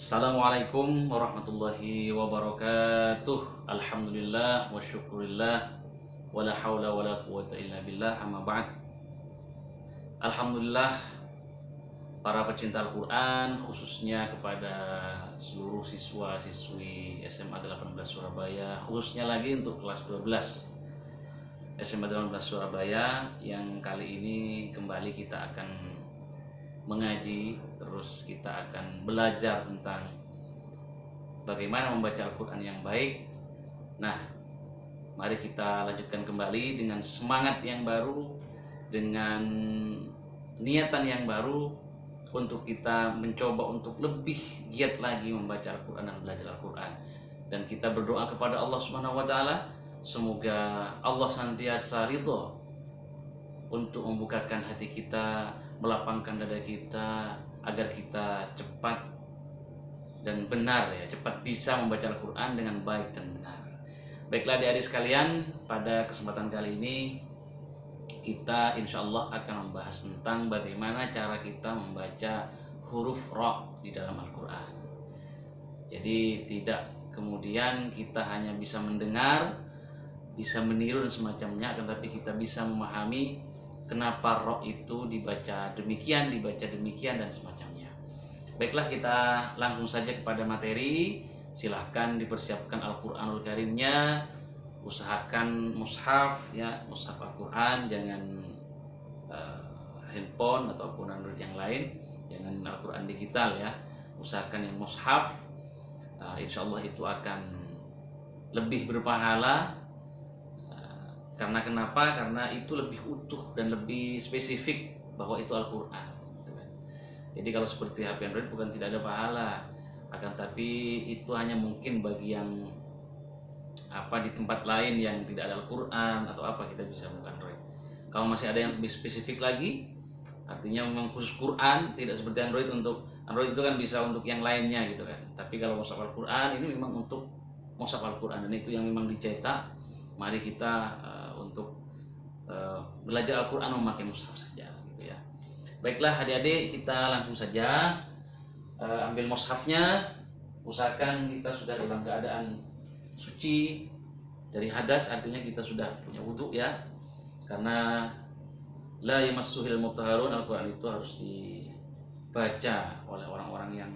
Assalamualaikum warahmatullahi wabarakatuh. Alhamdulillah wa syukurillah wa la hawla wa la quwata illa billah, amma ba'd. Alhamdulillah, para pecinta Al-Quran, khususnya kepada seluruh siswa-siswi SMA 18 Surabaya, khususnya lagi untuk kelas 12 SMA 18 Surabaya, yang kali ini kembali kita akan mengaji, terus kita akan belajar tentang bagaimana membaca Al-Quran yang baik. Nah, mari kita lanjutkan kembali dengan semangat yang baru, dengan niatan yang baru, untuk kita mencoba untuk lebih giat lagi membaca Al-Quran dan belajar Al-Quran. Dan kita berdoa kepada Allah Subhanahu wa Ta'ala, semoga Allah senantiasa ridho untuk membukakan hati kita, melapangkan dada kita, agar kita cepat dan benar, cepat bisa membaca Al-Quran dengan baik dan benar. Baiklah adik-adik sekalian, pada kesempatan kali ini kita insya Allah akan membahas tentang bagaimana cara kita membaca huruf Ra di dalam Al-Quran. Jadi tidak kemudian kita hanya bisa mendengar, bisa meniru dan semacamnya, tetapi kita bisa memahami kenapa Ra itu dibaca demikian dan semacamnya. Baiklah, kita langsung saja kepada materi. Silahkan dipersiapkan Al-Quranul Karimnya, usahakan mushaf, mushaf Al-Quran, jangan handphone ataupun Android yang lain, jangan Al-Quran digital ya, usahakan yang mushaf. Insya Allah itu akan lebih berpahala. Karena kenapa? Karena itu lebih utuh dan lebih spesifik bahwa itu Al-Quran. Jadi kalau seperti HP Android bukan tidak ada pahala, akan tapi itu hanya mungkin bagi yang di tempat lain yang tidak ada Al-Quran atau kita bisa buka Android. Kalau masih ada yang lebih spesifik lagi, artinya memang khusus Quran, tidak seperti Android. Untuk Android itu kan bisa untuk yang lainnya gitu kan. Tapi kalau mushaf Al-Quran ini memang untuk mushaf Al-Quran, dan itu yang memang dicetak. Mari kita untuk belajar Al-Quran memakai mushaf saja gitu ya. Baiklah adik-adik, kita langsung saja ambil mushafnya. Usahakan kita sudah dalam keadaan suci dari hadas, artinya kita sudah punya wudhu ya. Karena la yamassuhil mutahharun, Al-Quran itu harus dibaca oleh orang-orang yang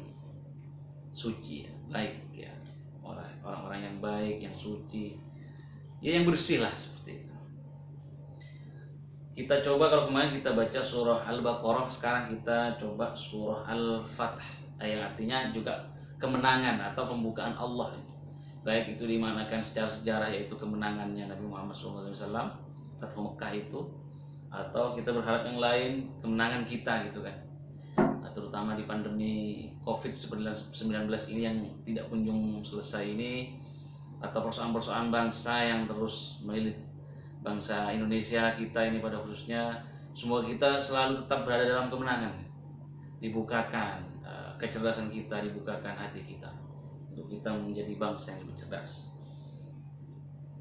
suci ya, baik ya, orang-orang yang baik, yang suci ya, yang bersih lah, seperti itu. Kita coba, kalau kemarin kita baca surah Al-Baqarah, sekarang kita coba surah Al-Fath, yang artinya juga kemenangan atau pembukaan Allah. Baik itu dimanakan secara sejarah, yaitu kemenangannya Nabi Muhammad SAW, Fathu Mekah itu, atau kita berharap yang lain, kemenangan kita gitu kan. Terutama di pandemi COVID-19 ini yang tidak kunjung selesai ini, atau persoalan-persoalan bangsa yang terus melilit bangsa Indonesia kita ini pada khususnya. Semoga kita selalu tetap berada dalam kemenangan, dibukakan kecerdasan kita, dibukakan hati kita untuk kita menjadi bangsa yang lebih cerdas.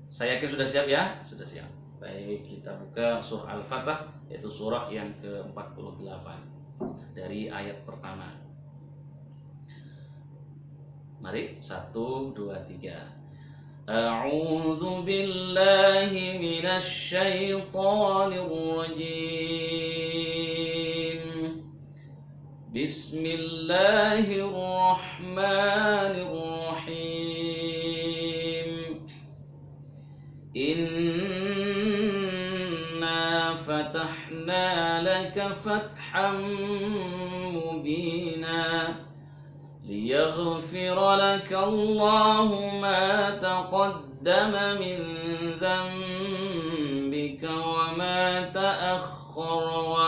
Saya yakin sudah siap ya? Sudah siap. Baik, kita buka surah Al-Fatah, yaitu surah yang ke-48 dari ayat pertama. Mari, 1, 2, 3. A'udzu billahi minasy syaithanir rajim. Bismillahirrahmanirrahim. Inna fatahna laka fathan mubina liyaghfira laka Allahu ma taqaddama min dhanbika wa ma ta'akhkhara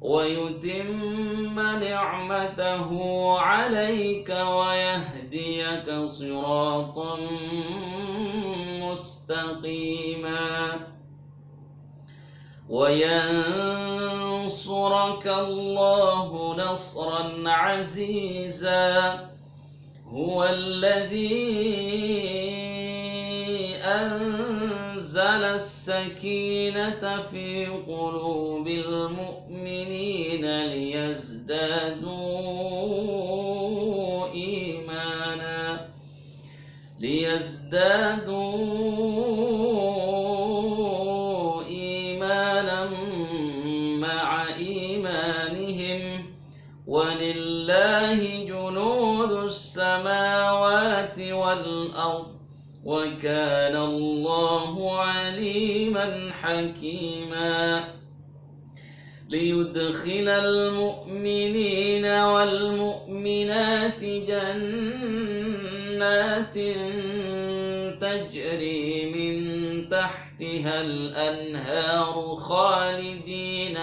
wa yutimma ni'matahu 'alayka wa yahdiyaka siratan mustaqima wa yansuraka Allahu nasran 'aziza huwa alladhi anzala السكينة في قلوب المؤمنين ليزدادوا إيمانا مع إيمانهم ولله جنود السماوات والأرض وكان الله عليما حكيما ليدخل المؤمنين والمؤمنات جنات تجري من تحتها الأنهار خالدين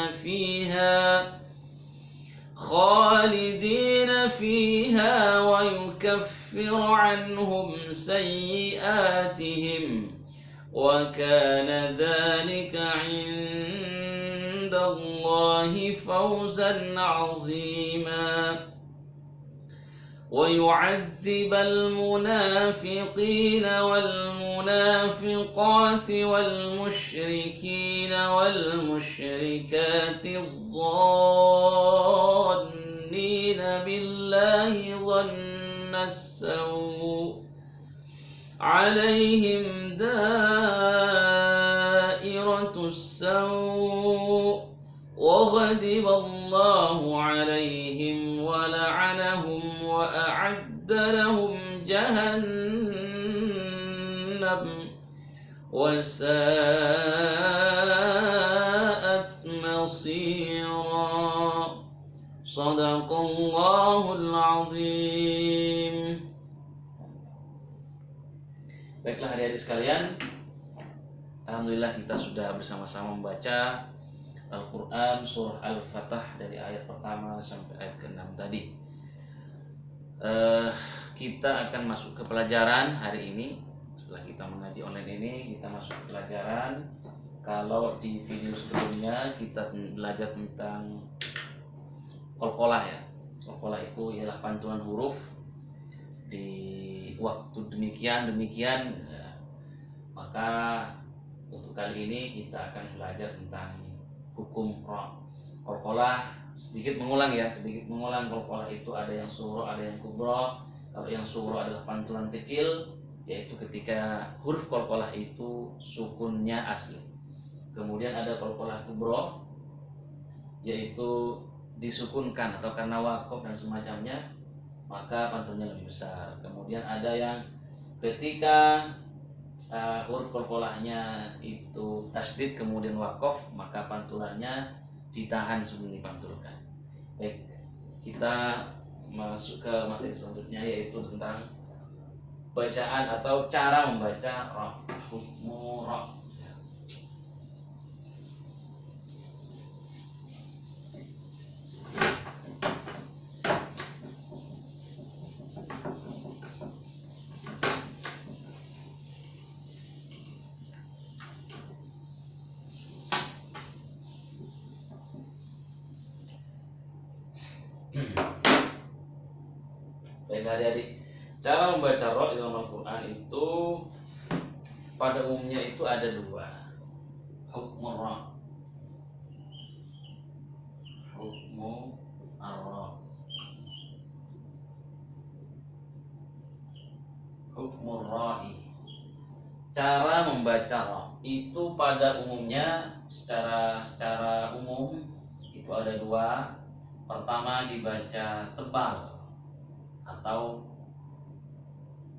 فيها ويكفر عنهم سيئاتهم وكان ذلك عند الله فوزا عظيما ويعذب المنافقين والمنافقات والمشركين والمشركات الظانين بالله ظن السوء عليهم دائرة السوء وغضب الله عليهم ولعنهم وأعد لهم جهنم وساءت مصيرا صدق الله العظيم. Baiklah adik-adik sekalian, alhamdulillah kita sudah bersama-sama membaca Al-Quran surah Al-Fatah dari ayat pertama sampai ayat ke-6 tadi. Kita akan masuk ke pelajaran hari ini. Setelah kita mengaji online ini, kita masuk ke pelajaran. Kalau di video sebelumnya kita belajar tentang qalqalah ya. Qalqalah itu ialah pantulan huruf di waktu demikian ya. Maka untuk kali ini kita akan belajar tentang hukum qalqalah, sedikit mengulang qalqalah itu ada yang sughra, ada yang kubra. Kalau yang sughra adalah pantulan kecil, yaitu ketika huruf qalqalah itu sukunnya asli. Kemudian ada qalqalah kubra, yaitu disukunkan atau karena waqaf dan semacamnya, maka pantulnya lebih besar. Kemudian ada yang ketika huruf qalqalahnya itu tasdid kemudian waqaf, maka pantulannya ditahan sebelum dipantulkan. Baik, kita masuk ke materi selanjutnya, yaitu tentang bacaan atau cara membaca ra, hukmu ra. Baik adik-adik, cara membaca ra dalam Al-Quran itu pada umumnya itu ada dua. Hukmu ra, hukmu ar-ra, hukmu ra'i. Cara membaca ra itu pada umumnya secara umum itu ada dua. Pertama dibaca tebal atau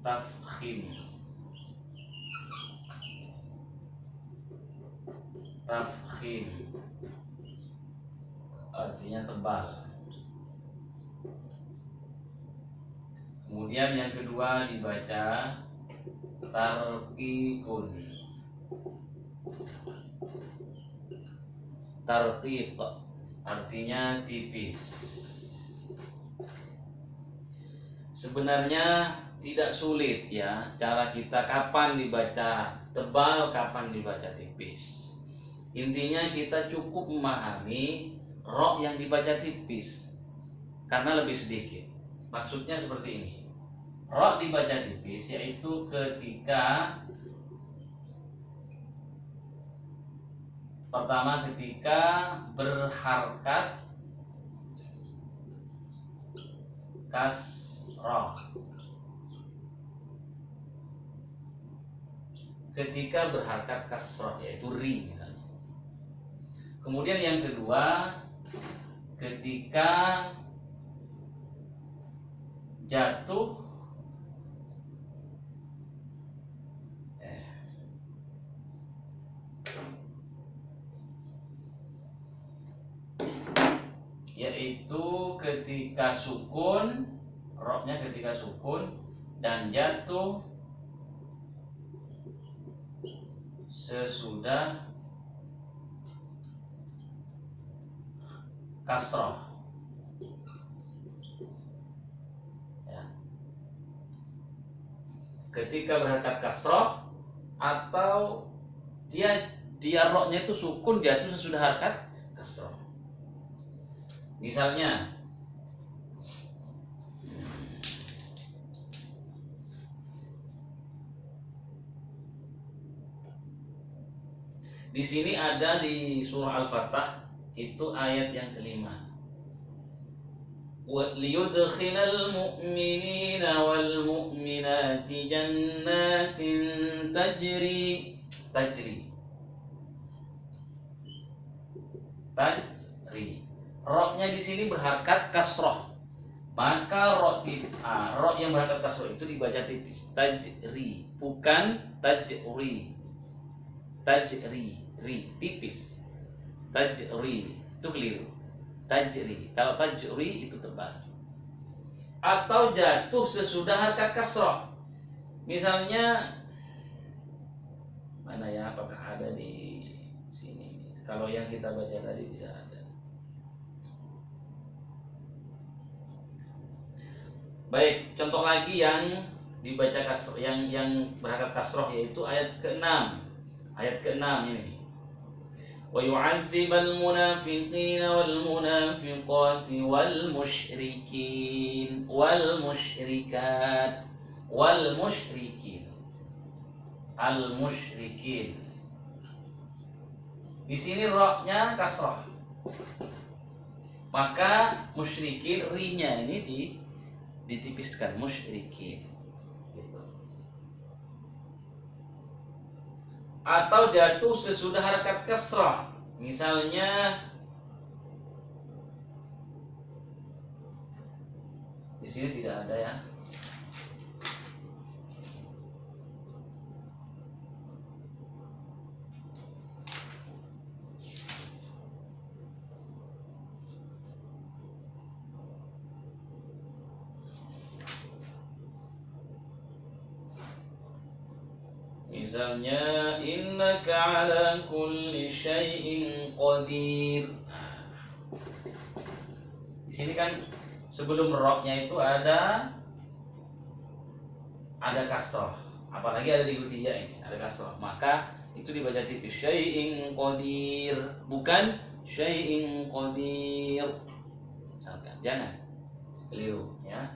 tafkhim. Tafkhim artinya tebal. Kemudian yang kedua dibaca tarqiqun. Tarqiq artinya tipis. Sebenarnya tidak sulit ya cara kita kapan dibaca tebal, kapan dibaca tipis. Intinya kita cukup memahami ra yang dibaca tipis karena lebih sedikit. Maksudnya seperti ini. Ra dibaca tipis yaitu ketika Pertama, ketika berharkat kasroh. Ketika berharkat kasroh, yaitu ri misalnya. Kemudian yang kedua, ketika jatuh yaitu ketika sukun, roknya ketika sukun dan jatuh sesudah kasroh. Ya. Ketika berharkat kasroh atau dia roknya itu sukun jatuh sesudah harkat kasroh. Misalnya di sini ada di surah Al-Fatah itu ayat yang kelima. liyudkhilal mu'minina wal mu'minati jannatin tajri. Roknya di sini berharkat kasroh, maka rok yang berharkat kasroh itu dibaca tipis, tajri, bukan tajri. Tipis. Tajri itu keliru. Tajri, kalau tajri itu tebal. Atau jatuh sesudah harkat kasroh. Misalnya mana ya? Apakah ada di sini? Kalau yang kita baca tadi tidak ada. Baik, contoh lagi yang dibaca kasroh, yang berharkat kasroh, yaitu ayat ke-6. Ayat ke-6 ini. Wa yu'adzibal munafiqina wal munafiqati wal musyrikin wal musyrikat wal musyrikin al musyrikin. Di sini roknya kasroh, maka musyrikin ri-nya ini ditipiskan, musyrikin gitu. Atau jatuh sesudah harkat kasrah, misalnya di sini tidak ada ya. Misalnya innaka ala kulli syai'in qadir. Di sini kan sebelum roknya itu ada kasroh, apalagi ada di gutiyah ini ada kasroh, maka itu dibaca tipis, syai'in qadir, bukan syai'in qadir. Misalkan, jangan keliru ya.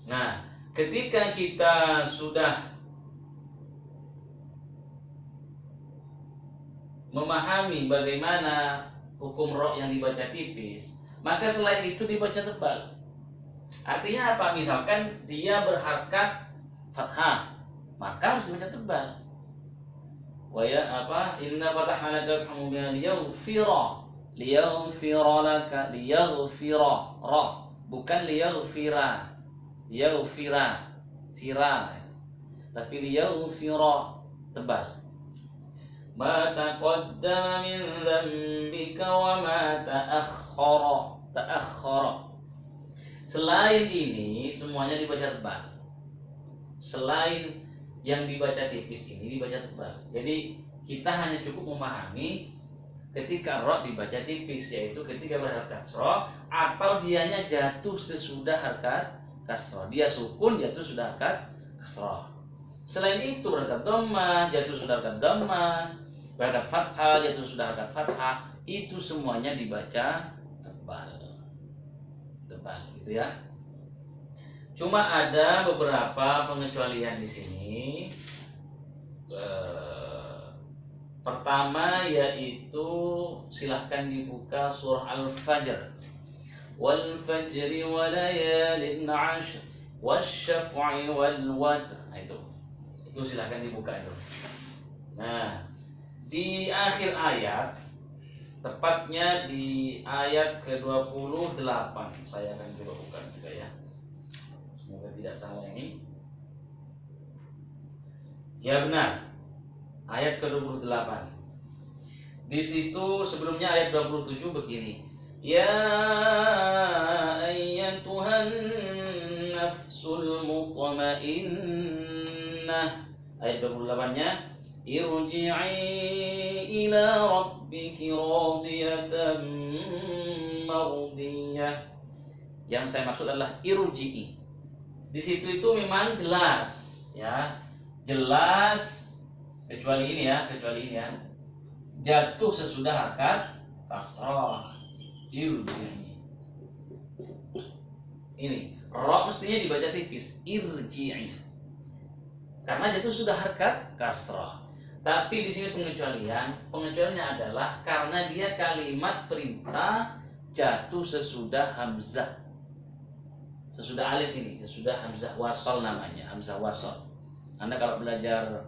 Nah, ketika kita sudah memahami bagaimana hukum rok yang dibaca tipis, maka selain itu dibaca tebal. Artinya apa? Misalkan dia berharkat fathah, maka harus dibaca tebal. Wa ya apa? Inna fatahna laka fathan liyaghfira laka, liyaghfira, ra, bukan liyaghfira. Fira, tapi liyaghfira tebal. Ma taqaddama min dzambika wa ma ta'akhkhara. Selain ini semuanya dibaca tebal. Selain yang dibaca tipis ini dibaca tebal. Jadi kita hanya cukup memahami ketika ra dibaca tipis, yaitu ketika berharkat kasroh atau dianya jatuh sesudah harkat kasroh. Dia sukun jatuh sudah harkat kasroh. Selain itu berharkat dhammah jatuh sudah harkat dhammah, berharkat fathah jatuh sudah harkat fathah, itu semuanya dibaca tebal gitu ya. Cuma ada beberapa pengecualian di sini. Pertama yaitu silahkan dibuka surah Al-Fajr. Wal fajri wa layalin 'ashr wasyaf'i wal watr. Nah, itu silahkan dibuka itu. Nah, di akhir ayat, tepatnya di ayat ke-28, saya akan coba buka juga ya. Semoga tidak salah ini. Ya benar. Ayat ke-28. Di situ sebelumnya ayat 27 begini. Ya ayyatuhan nafsul mutmainnah. Ayat 28-nya, irji'i ila rabbiki radiyatan mardiyah. Yang saya maksud adalah irji'i. Di situ itu memang jelas ya. Jelas kecuali ini ya. Jatuh sesudah harokat kasrah. Irji'i. Ini ro mestinya dibaca tipis, irji'i. Karena jatuh sudah harokat kasrah. Tapi di sini pengecualiannya adalah karena dia kalimat perintah jatuh sesudah hamzah. Sesudah alif ini, sesudah hamzah wasol namanya, hamzah wasol. Anda kalau belajar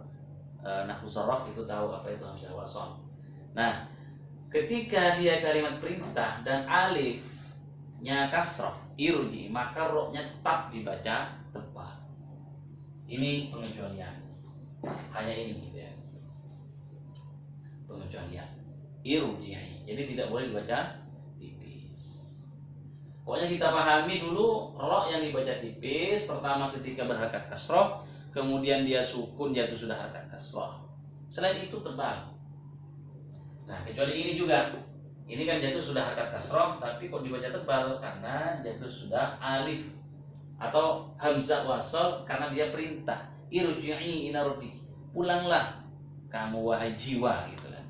nahwu sharaf itu tahu apa itu hamzah wasol. Nah, ketika dia kalimat perintah dan alifnya kasrah, irji, maka ro-nya tetap dibaca tebal. Ini pengecualian. Hanya ini gitu ya. Pengecualian. Irji. Jadi tidak boleh dibaca tipis. Pokoknya kita pahami dulu ro yang dibaca tipis pertama ketika berharakat kasrah, kemudian dia sukun jatuh sudah harakat kasrah. Selain itu tebal. Nah, kecuali ini juga. Ini kan jatuh sudah harakat kasrah, tapi kok dibaca tebal karena jatuh sudah alif atau hamzah wasol karena dia perintah. Irji'i ila rabbiki. Pulanglah kamu wahai jiwa gitu kan.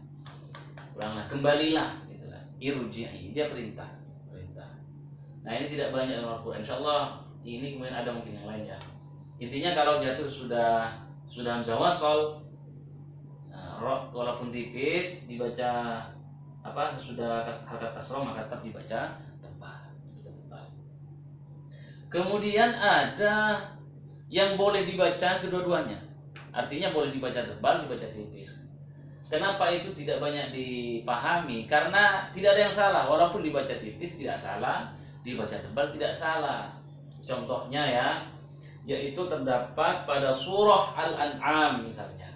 Pulanglah, kembalilah gitu kan. Irji'i, dia perintah. Nah, ini tidak banyak dalam Al-Qur'an. Insyaallah ini kemudian ada mungkin yang lain ya. Intinya kalau jatuh sudah hamzah wasol, ro walaupun tipis dibaca sesudah harakat kasrah maka tetap dibaca tebal. Kemudian ada yang boleh dibaca kedua-duanya. Artinya boleh dibaca tebal, dibaca tipis. Kenapa itu tidak banyak dipahami? Karena tidak ada yang salah, walaupun dibaca tipis tidak salah, dibaca tebal tidak salah. Contohnya ya, yaitu terdapat pada surah Al-An'am misalnya.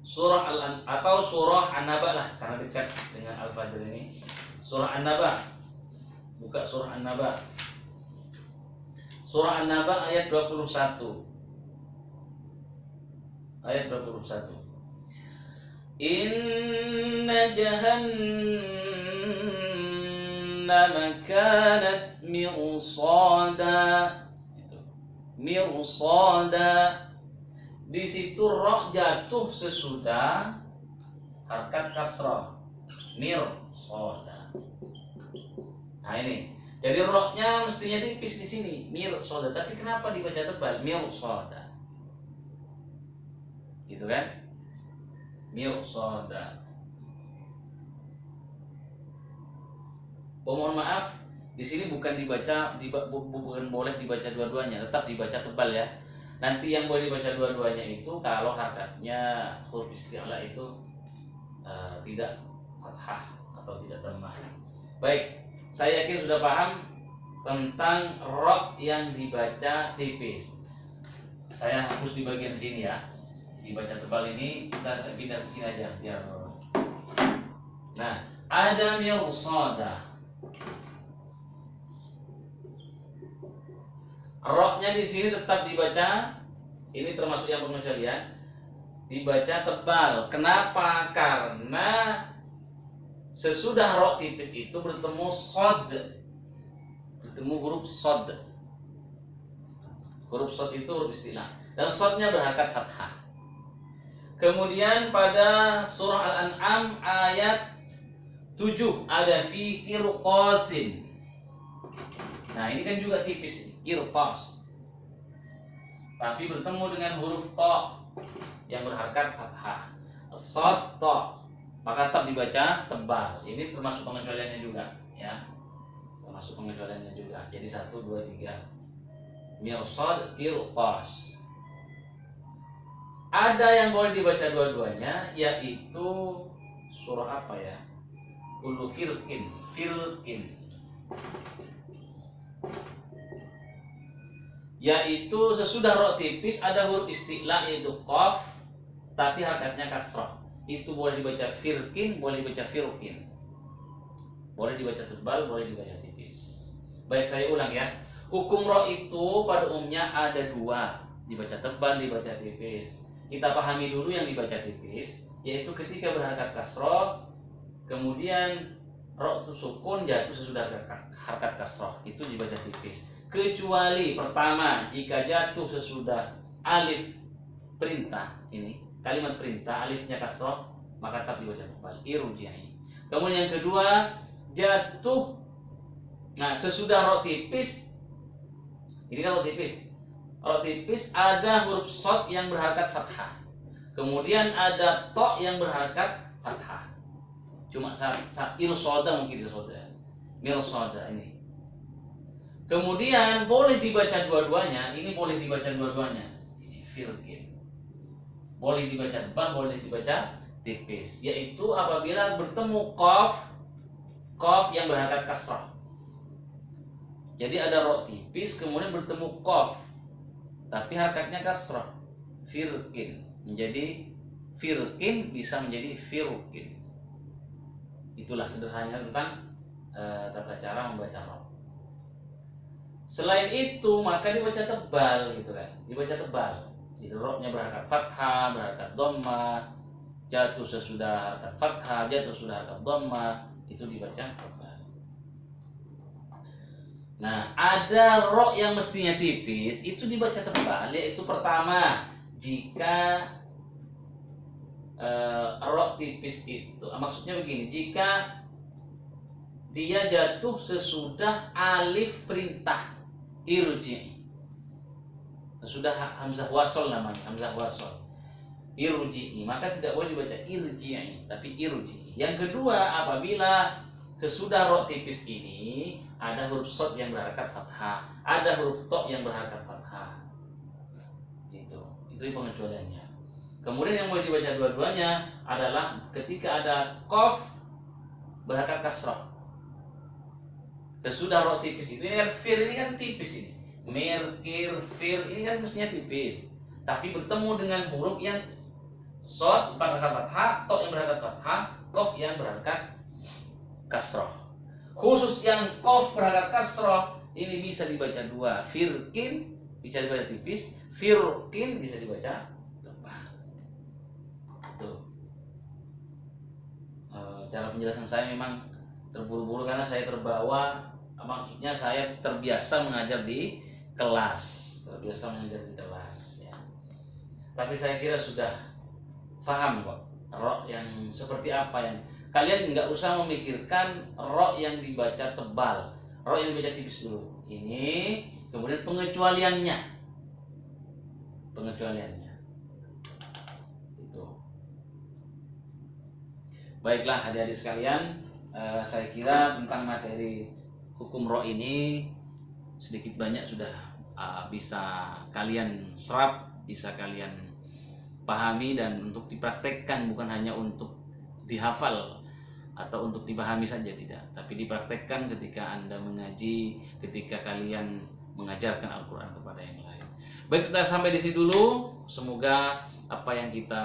Surah Al-An'am atau surah An-Naba lah, karena dekat dengan Al-Fajr ini. Surah An-Naba. Buka surah An-Naba. Surah An-Naba ayat 21. Ayat 21. Inna jahannama kanat mirsada. Mirsada. Di situ ro jatuh sesudah harakat kasrah. Mirsada. Nah ini. Jadi ro-nya mestinya tipis di sini, mirsada. Tapi kenapa dibaca tebal? Mirsada. Gitu kan? Mirsada. Mohon maaf, di sini bukan bukan boleh dibaca dua-duanya, tetap dibaca tebal ya. Nanti yang boleh dibaca dua-duanya itu kalau harakatnya huruf isti'la itu tidak fathah atau tidak dhammah. Baik, saya yakin sudah paham tentang ro yang dibaca tipis. Saya hapus di bagian sini ya. Dibaca tebal ini kita pindah ke sini aja biar. Nah, ada mirsada. Ro-nya di sini tetap dibaca, ini termasuk yang pengecualian, dibaca tebal. Kenapa? Karena sesudah ro tipis itu bertemu sod, bertemu huruf sod. Huruf sod itu huruf istilah, dan sodnya berharakat fathah. Kemudian pada surah Al-An'am ayat 7 ada fi qirqasin. Nah, ini kan juga tipis, qirqas. Tapi bertemu dengan huruf ta. yang berharkat fathah. Shad ta, maka tetap dibaca tebal. Ini termasuk pengecualiannya juga, ya. Termasuk pengecualiannya juga. Jadi 1, 2, 3. Mirsad, qirtas. Ada yang boleh dibaca dua-duanya, yaitu surah apa ya? Kullu firqin, yaitu sesudah ro tipis ada huruf isti'la yaitu qaf, tapi harokatnya kasrah. Itu boleh dibaca firqin, boleh dibaca firqin. Boleh dibaca tebal, boleh dibaca tipis. Baik, saya ulang ya. Hukum ro itu pada umumnya ada dua, dibaca tebal, dibaca tipis. Kita pahami dulu yang dibaca tipis, yaitu ketika berharakat kasrah, kemudian ro sukun jatuh sesudah harakat kasrah, itu dibaca tipis. Kecuali pertama, jika jatuh sesudah alif perintah, ini kalimat perintah alifnya kasrah, maka tetap dibaca tebal, irji'i. Kemudian yang kedua, jatuh sesudah ro tipis. Ini kan ro tipis ada huruf shad yang berharakat fathah, kemudian ada to yang berharakat fathah. Cuma irsoda mungkin mirsoda ini. Kemudian boleh dibaca dua-duanya. Ini boleh dibaca dua-duanya. Ini firqin. Boleh dibaca tebal, boleh dibaca tipis. Yaitu apabila bertemu qaf yang berharakat kasrah. Jadi ada ro tipis kemudian bertemu qaf, tapi harakatnya kasrah. Firqin menjadi firqin, bisa menjadi firqin. Itulah sederhananya tentang tata cara membaca ro. Selain itu maka dibaca tebal gitu kan. Dibaca tebal. Jadi ro-nya berharakat fathah, berharakat dhammah, jatuh sesudah harakat fathah, jatuh sesudah harakat dhammah, itu dibaca tebal. Nah, ada ro yang mestinya tipis, itu dibaca tebal, yaitu pertama, jika ro tipis itu, maksudnya begini, jika dia jatuh sesudah alif perintah, irji'i, sudah hamzah wasol namanya, hamzah wasol, irji'i, maka tidak boleh dibaca irji'i, tapi irji'i. Yang kedua, apabila sesudah ro tipis ini ada huruf shad yang berharakat fathah, ada huruf to yang berharakat fathah. Itu pengecualiannya. Kemudian yang boleh dibaca dua-duanya adalah ketika ada qaf berharakat kasrah. Sesudah ro tipis itu, ini kan fir, ini kan tipis ini. Mir, kir, fir, ini kan mestinya tipis. Tapi bertemu dengan huruf yang shad berharakat fathah, to yang berharakat fathah, qaf yang berharakat kasrah. Khusus yang qaf berharakat kasrah ini bisa dibaca dua, firqin bisa dibaca tipis, firqin bisa dibaca tebal. Tuh. Cara penjelasan saya memang terburu-buru karena saya terbawa, maksudnya saya terbiasa mengajar di kelas, ya. Tapi saya kira sudah paham kok ro yang seperti apa yang kalian nggak usah memikirkan ro yang dibaca tebal, ro yang dibaca tipis dulu. Ini kemudian pengecualiannya. Itu. Baiklah adik-adik sekalian, saya kira tentang materi hukum ro ini sedikit banyak sudah bisa kalian serap, bisa kalian pahami, dan untuk dipraktekkan, bukan hanya untuk dihafal atau untuk dipahami saja, tidak, tapi dipraktekkan ketika Anda mengaji, ketika kalian mengajarkan Al-Quran kepada yang lain. Baik, kita sampai di sini dulu. Semoga apa yang kita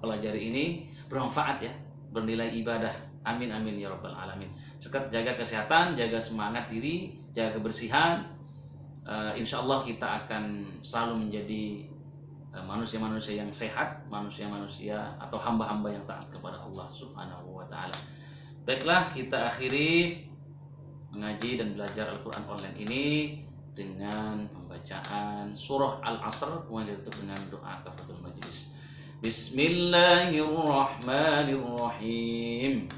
pelajari ini bermanfaat ya, bernilai ibadah. Amin amin ya rabbal alamin. Sekat jaga kesehatan, jaga semangat diri, jaga kebersihan. Insya Allah kita akan selalu menjadi manusia-manusia yang sehat, manusia-manusia atau hamba-hamba yang taat kepada Allah Subhanahu wa taala. Baiklah, kita akhiri mengaji dan belajar Al-Qur'an online ini dengan pembacaan surah Al-Asr, kemudian ditutup dengan doa kafaratul majlis. Bismillahirrahmanirrahim.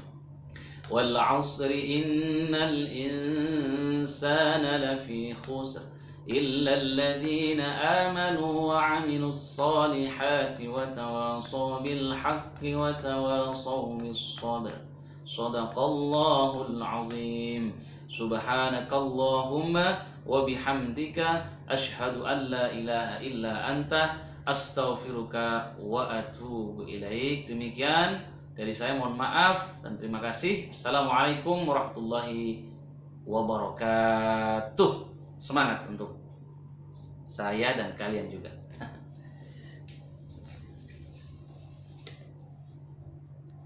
Wal 'asri innal insana lafi khusr إلا الذين آمنوا وعملوا الصالحات وتواصوا بالحق وتواصوا بالصبر صدق الله العظيم سبحانك اللهم وبحمدك أشهد أن لا إله إلا أنت astaghfiruka wa atubu ilaik. Demikian dari saya, mohon maaf dan terima kasih. Assalamualaikum warahmatullahi wabarakatuh. Semangat untuk saya dan kalian juga.